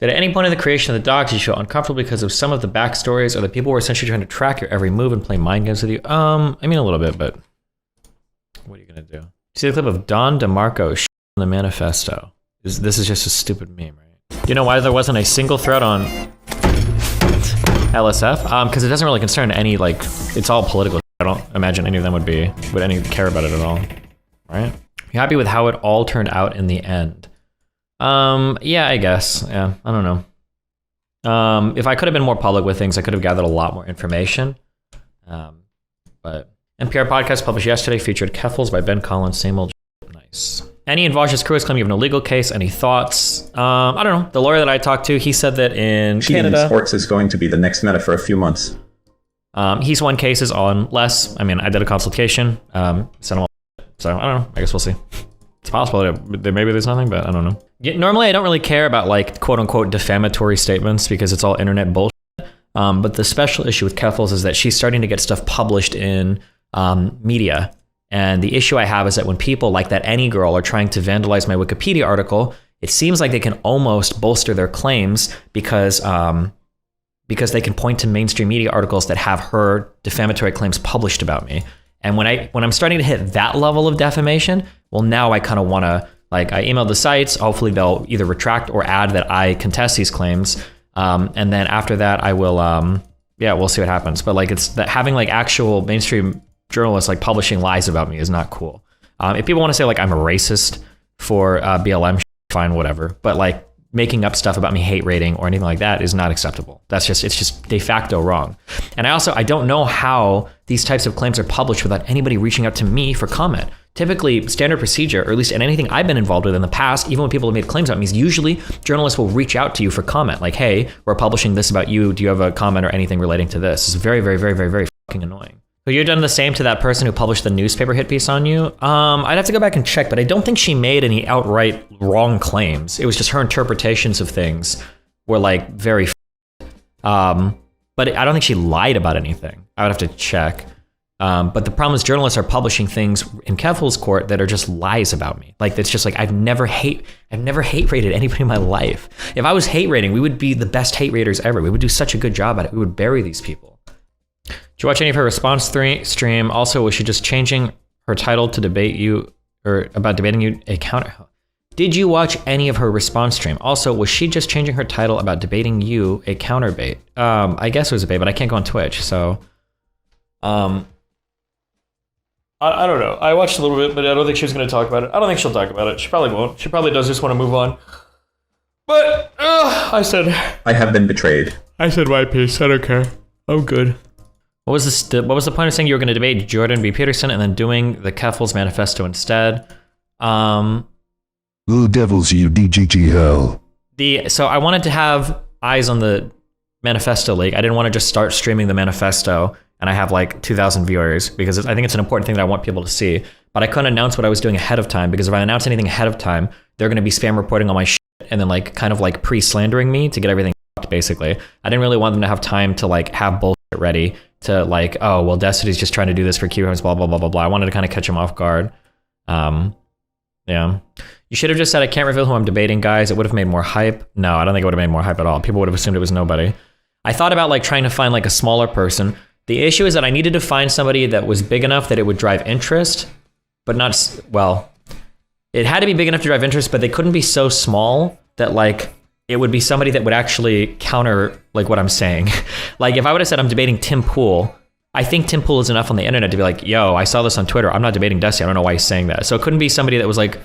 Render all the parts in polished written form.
Did at any point in the creation of the docs you feel uncomfortable because of some of the backstories, or the people were essentially trying to track your every move and play mind games with you? I mean, a little bit, but what are you gonna do? See the clip of Don DeMarco in the manifesto. This is just a stupid meme, right? Do you know why there wasn't a single thread on LSF? Because it doesn't really concern any, like, it's all political. I don't imagine any of them would any care about it at all, right? You happy with how it all turned out in the end? Yeah, I guess. Yeah, I don't know. If I could have been more public with things, I could have gathered a lot more information. But NPR podcast published yesterday featured Keffals by Ben Collins. Same old nice. Any Vaj's crew is claiming you have no legal case. Any thoughts? I don't know. The lawyer that I talked to, he said that in Canada, sports is going to be the next meta for a few months. He's won cases on less. I mean, I did a consultation. Sent him all. So I don't know. I guess we'll see. It's possible that maybe there's nothing, but I don't know. Normally, I don't really care about like quote unquote defamatory statements because it's all internet bullshit. But the special issue with Keffals is that she's starting to get stuff published in media. And the issue I have is that when people like that Any Girl are trying to vandalize my Wikipedia article, it seems like they can almost bolster their claims because they can point to mainstream media articles that have her defamatory claims published about me. And when I'm starting to hit that level of defamation, well, now I kind of want to, like, I emailed the sites. Hopefully they'll either retract or add that I contest these claims. And then after that, I will, yeah, we'll see what happens. But like, it's that having like actual mainstream journalists like publishing lies about me is not cool. If people want to say like I'm a racist for BLM, fine, whatever. But like making up stuff about me hate rating or anything like that is not acceptable. It's just de facto wrong. And I don't know how these types of claims are published without anybody reaching out to me for comment. Typically, standard procedure, or at least in anything I've been involved with in the past, even when people have made claims about me, is usually journalists will reach out to you for comment. Like, hey, we're publishing this about you. Do you have a comment or anything relating to this? It's very, very, very, very, very fucking annoying. So you've done the same to that person who published the newspaper hit piece on you? I'd have to go back and check, but I don't think she made any outright wrong claims. It was just her interpretations of things were like very but I don't think she lied about anything. I would have to check. But the problem is journalists are publishing things in Keffals court that are just lies about me. Like, it's just like, I've never hate rated anybody in my life. If I was hate rating, we would be the best hate raters ever. We would do such a good job at it. We would bury these people. Did you watch any of her response stream? Also, was she just changing her title to debate you, or about debating you a counter? Did you watch any of her response stream? Also, was she just changing her title about debating you a counter bait? I guess it was a bait, but I can't go on Twitch, so I don't know. I watched a little bit, but I don't think she was going to talk about it. I don't think she'll talk about it. She probably won't. She probably does just want to move on. But I said, I have been betrayed. I said my piece. I don't care. I'm good. What was the point of saying you were going to debate Jordan B. Peterson and then doing the Keffals Manifesto instead? Little devils, you DGG hell. So I wanted to have eyes on the Manifesto League. I didn't want to just start streaming the Manifesto and I have like 2,000 viewers because I think it's an important thing that I want people to see. But I couldn't announce what I was doing ahead of time because if I announce anything ahead of time, they're going to be spam reporting on my shit and then like kind of like pre-slandering me to get everything fucked, basically. I didn't really want them to have time to like have bullshit ready to like, oh, well, Destiny's just trying to do this for keywords, blah, blah, blah, blah, blah. I wanted to kind of catch them off guard. Yeah. You should have just said, I can't reveal who I'm debating, guys. It would have made more hype. No, I don't think it would have made more hype at all. People would have assumed it was nobody. I thought about like trying to find like a smaller person. The issue is that I needed to find somebody that was big enough that it would drive interest, but not, well, it had to be big enough to drive interest, but they couldn't be so small that like, it would be somebody that would actually counter like what I'm saying. Like if I would have said I'm debating Tim Pool, I think Tim Pool is enough on the internet to be like, yo, I saw this on Twitter. I'm not debating Dusty. I don't know why he's saying that. So it couldn't be somebody that was like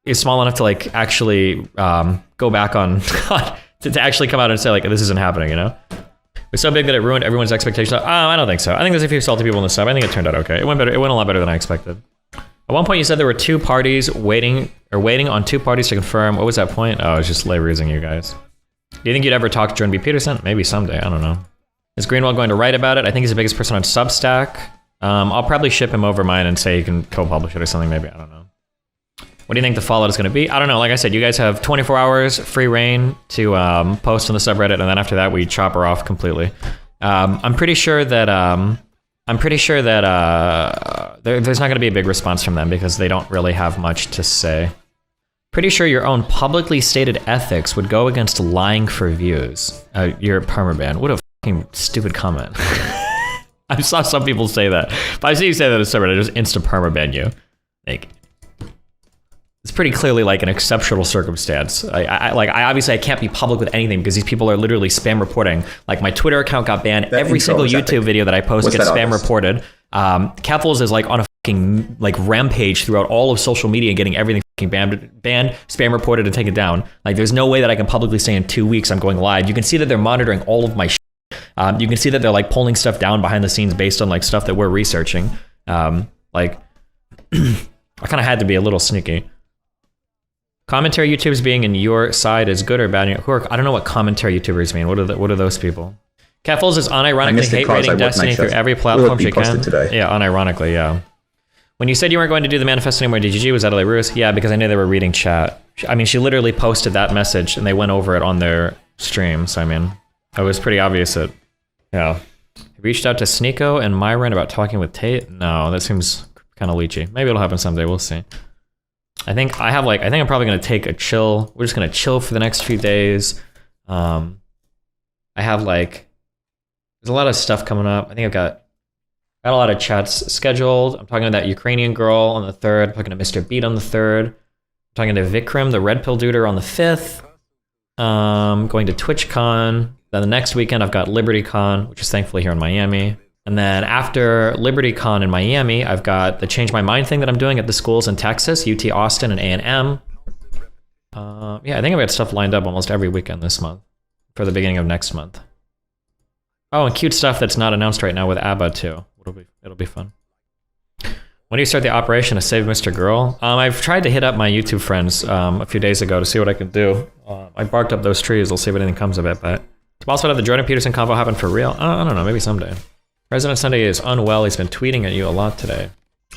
is small enough to like actually go back on to actually come out and say like, this isn't happening, you know? It was so big that it ruined everyone's expectations. I don't think so. I think there's a few salty people in the sub. I think it turned out okay. It went better. It went a lot better than I expected. At one point you said there were two parties waiting on two parties to confirm. What was that point? Oh, it's just labor-using you guys. Do you think you'd ever talk to Jordan B. Peterson? Maybe someday. I don't know. Is Greenwald going to write about it? I think he's the biggest person on Substack. I'll probably ship him over mine and say he can co-publish it or something. Maybe. I don't know. What do you think the fallout is going to be? I don't know. Like I said, you guys have 24 hours free reign to post on the subreddit, and then after that, we chop her off completely. I'm pretty sure that there's not going to be a big response from them because they don't really have much to say. Pretty sure your own publicly stated ethics would go against lying for views. You're permaban. What a fucking stupid comment. I saw some people say that. If I see you say that as someone, I just insta permaban you. Like, it's pretty clearly like an exceptional circumstance. I obviously I can't be public with anything because these people are literally spam reporting. Like my Twitter account got banned. Every single YouTube video that I post gets spam reported. Keffals is like on a fucking like rampage throughout all of social media, getting everything fucking banned, spam reported, and taken down. Like there's no way that I can publicly say in 2 weeks I'm going live. You can see that they're monitoring all of my shit. You can see that they're like pulling stuff down behind the scenes based on like stuff that we're researching. Like I kind of had to be a little sneaky. Commentary YouTubers being in your side is good or bad? I don't know what commentary YouTubers mean. What are those people? Keffals is unironically hate rating Destiny through every platform she can. Yeah, unironically, yeah. When you said you weren't going to do the manifesto anymore, DGG, was that like Ruse? Yeah, because I knew they were reading chat. I mean, she literally posted that message and they went over it on their stream. So I mean, it was pretty obvious that, yeah. Reached out to Sneeko and Myron about talking with Tate? No, that seems kind of leechy. Maybe it'll happen someday, we'll see. I think I'm probably gonna take a chill. We're just gonna chill for the next few days. I have like, there's a lot of stuff coming up. I think I've got a lot of chats scheduled. I'm talking to that Ukrainian girl on the 3rd. I'm talking to Mr. Beat on the 3rd. I'm talking to Vikram, the Red Pill Duder, on the 5th. Going to TwitchCon. Then the next weekend I've got LibertyCon, which is thankfully here in Miami. And then after LibertyCon in Miami, I've got the Change My Mind thing that I'm doing at the schools in Texas, UT Austin and A&M. Yeah, I think I've got stuff lined up almost every weekend this month for the beginning of next month. Oh, and cute stuff that's not announced right now with ABBA too. It'll be fun. When do you start the operation to save Mr. Girl? I've tried to hit up my YouTube friends a few days ago to see what I can do. I barked up those trees. We'll see if anything comes of it, but to also have the Jordan Peterson convo happen for real? I don't know, maybe someday. President Sunday is unwell. He's been tweeting at you a lot today.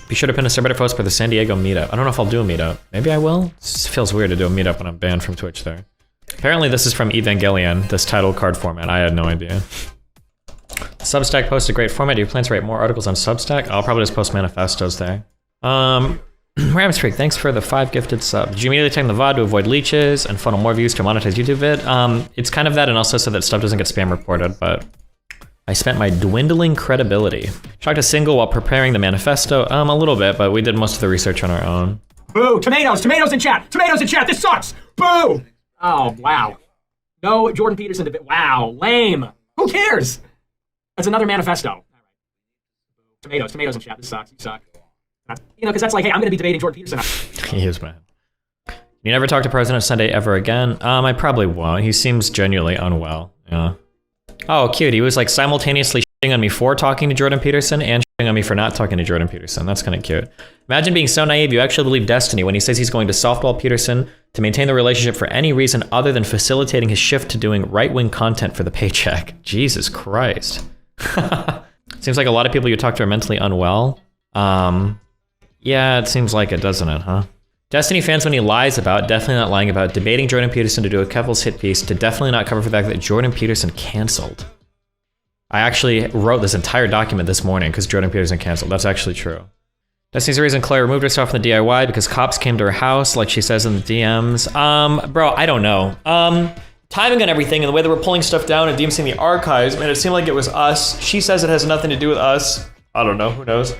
Be sure to pin a subreddit post for the San Diego meetup. I don't know if I'll do a meetup. Maybe I will. It feels weird to do a meetup when I'm banned from Twitch there. Apparently this is from Evangelion, this title card format. I had no idea. Substack post a great format. Do you plan to write more articles on Substack? I'll probably just post manifestos there. Ramstreak, thanks for the 5 gifted subs. Did you immediately time the VOD to avoid leeches and funnel more views to monetize YouTube vid? It's kind of that, and also so that stuff doesn't get spam reported, but I spent my dwindling credibility. Shocked a single while preparing the manifesto? A little bit, but we did most of the research on our own. Boo! Tomatoes! Tomatoes in chat! Tomatoes in chat! This sucks! Boo! Oh, wow. No Jordan Peterson debate. Wow, lame. Who cares? That's another manifesto. All right. Tomatoes in chat. This sucks. You suck. You know, because that's like, hey, I'm going to be debating Jordan Peterson. He is, man. You never talk to President Sunday ever again? I probably won't. He seems genuinely unwell. Yeah. Oh, cute. He was like simultaneously shitting on me for talking to Jordan Peterson and shitting on me for not talking to Jordan Peterson. That's kind of cute. Imagine being so naive you actually believe Destiny when he says he's going to softball Peterson to maintain the relationship for any reason other than facilitating his shift to doing right-wing content for the paycheck. Jesus Christ. Seems like a lot of people you talk to are mentally unwell. Yeah, it seems like it, doesn't it, huh? Destiny fans, when he lies about, definitely not lying about, debating Jordan Peterson to do a Keffals hit piece, to definitely not cover for the fact that Jordan Peterson canceled. I actually wrote this entire document this morning because Jordan Peterson canceled. That's actually true. Destiny's the reason Claire removed herself from the DIY because cops came to her house, like she says in the DMs. Bro, I don't know. Timing on everything and the way that we're pulling stuff down and DMCing the archives, man, it seemed like it was us. She says it has nothing to do with us. I don't know, who knows?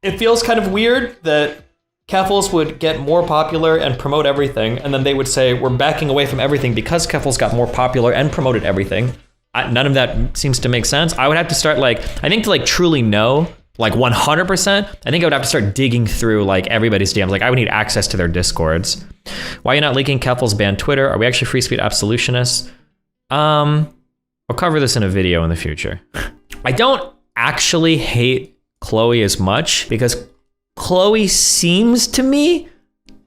It feels kind of weird that Keffals would get more popular and promote everything, and then they would say, we're backing away from everything because Keffals got more popular and promoted everything. None of that seems to make sense. I would have to start I think to truly know, 100%, I think I would have to start digging through everybody's DMs. I would need access to their Discords. Why are you not leaking Keffals banned Twitter? Are we actually free speech absolutionists? I'll cover this in a video in the future. I don't actually hate Chloe as much because Chloe seems to me,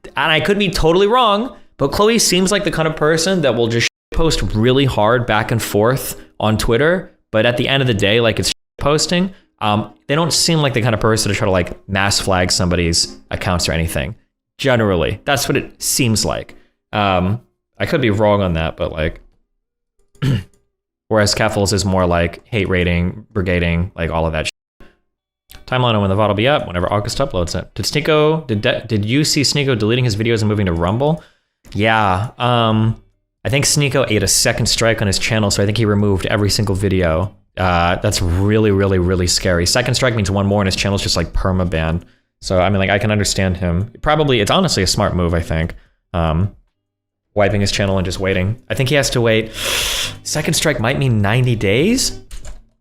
and I could be totally wrong, but Chloe seems like the kind of person that will just post really hard back and forth on Twitter, but at the end of the day, it's posting. They don't seem like the kind of person to try to mass flag somebody's accounts or anything. Generally, that's what it seems like. I could be wrong on that, but whereas Keffals is more hate rating, brigading, all of that shit. Timeline on when the VOD will be up, whenever August uploads it. Did you see Sneeko deleting his videos and moving to Rumble? Yeah, I think Sneeko ate a second strike on his channel, so I think he removed every single video. That's really, really, really scary. Second strike means one more and his channel's just like perma-banned. So, I mean, like, I can understand him. Probably, it's honestly a smart move, I think. Wiping his channel and just waiting. I think he has to wait. Second strike might mean 90 days?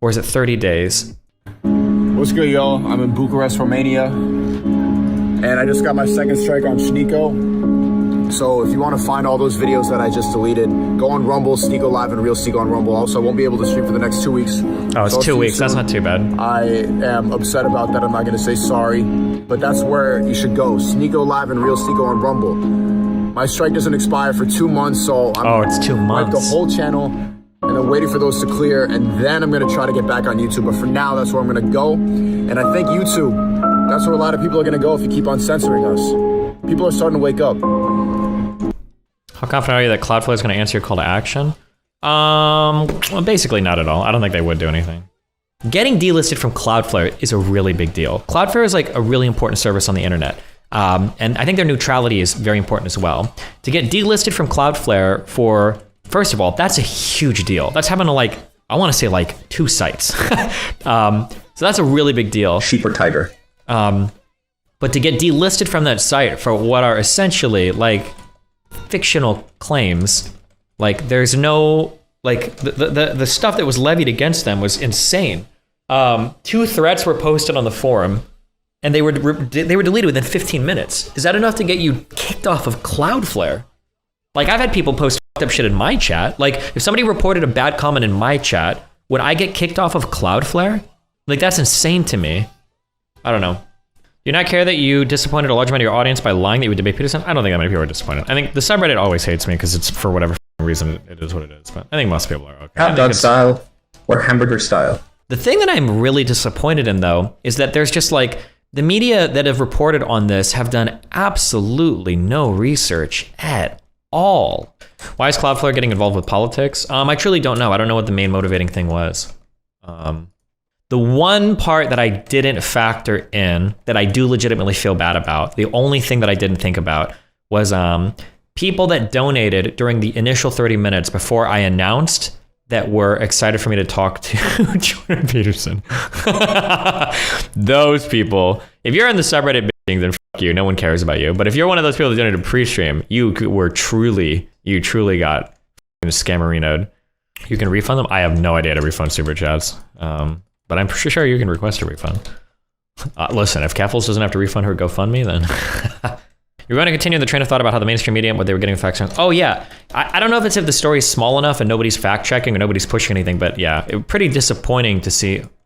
Or is it 30 days? What's good, y'all? I'm in Bucharest, Romania. And I just got my second strike on Sneeko. So if you want to find all those videos that I just deleted, go on Rumble, Sneeko Live and Real Sneeko on Rumble. Also, I won't be able to stream for the next 2 weeks. Oh, it's 2 weeks. That's not too bad. I am upset about that. I'm not going to say sorry, but that's where you should go. Sneeko Live and Real Sneeko on Rumble. My strike doesn't expire for 2 months, so I'm it's 2 months. the whole channel, and I'm waiting for those to clear, and then I'm going to try to get back on YouTube. But for now, that's where I'm going to go. And I think YouTube, that's where a lot of people are going to go if you keep on censoring us. People are starting to wake up. How confident are you that Cloudflare is going to answer your call to action? Well, basically not at all. I don't think they would do anything. Getting delisted from Cloudflare is a really big deal. Cloudflare is like a really important service on the internet. And I think their neutrality is very important as well. To get delisted from Cloudflare for, first of all, that's a huge deal. That's happened to like, I want to say like 2 sites. So that's a really big deal. Sheep or tiger? But to get delisted from that site for what are essentially like fictional claims, like there's no, like the stuff that was levied against them was insane. 2 threats were posted on the forum and they were deleted within 15 minutes. Is that enough to get you kicked off of Cloudflare? Like, I've had people post fucked up shit in my chat. Like, if somebody reported a bad comment in my chat, would I get kicked off of Cloudflare? Like, that's insane to me. I don't know. Do you not care that you disappointed a large amount of your audience by lying that you would debate Peterson? I don't think that many people are disappointed. I think the subreddit always hates me because it's for whatever reason it is what it is. But I think most people are okay. Hot dog style or hamburger style? The thing that I'm really disappointed in, though, is that there's just like, the media that have reported on this have done absolutely no research at all. Why is Cloudflare getting involved with politics? I truly don't know. I don't know what the main motivating thing was. The one part that I didn't factor in, that I do legitimately feel bad about, the only thing that I didn't think about was people that donated during the initial 30 minutes before I announced that were excited for me to talk to Jordan Peterson. Those people, if you're in the subreddit bitching, then fuck you, no one cares about you. But if you're one of those people that donated pre-stream, you truly got scammerinoed. You can refund them? I have no idea how to refund super chats. But I'm pretty sure you can request a refund. Listen, if Keffals doesn't have to refund her GoFundMe, then... You're going to continue the train of thought about how the mainstream media, what they were getting facts on. Oh yeah, I don't know if it's if the story's small enough and nobody's fact checking or nobody's pushing anything, but yeah, it was pretty disappointing to see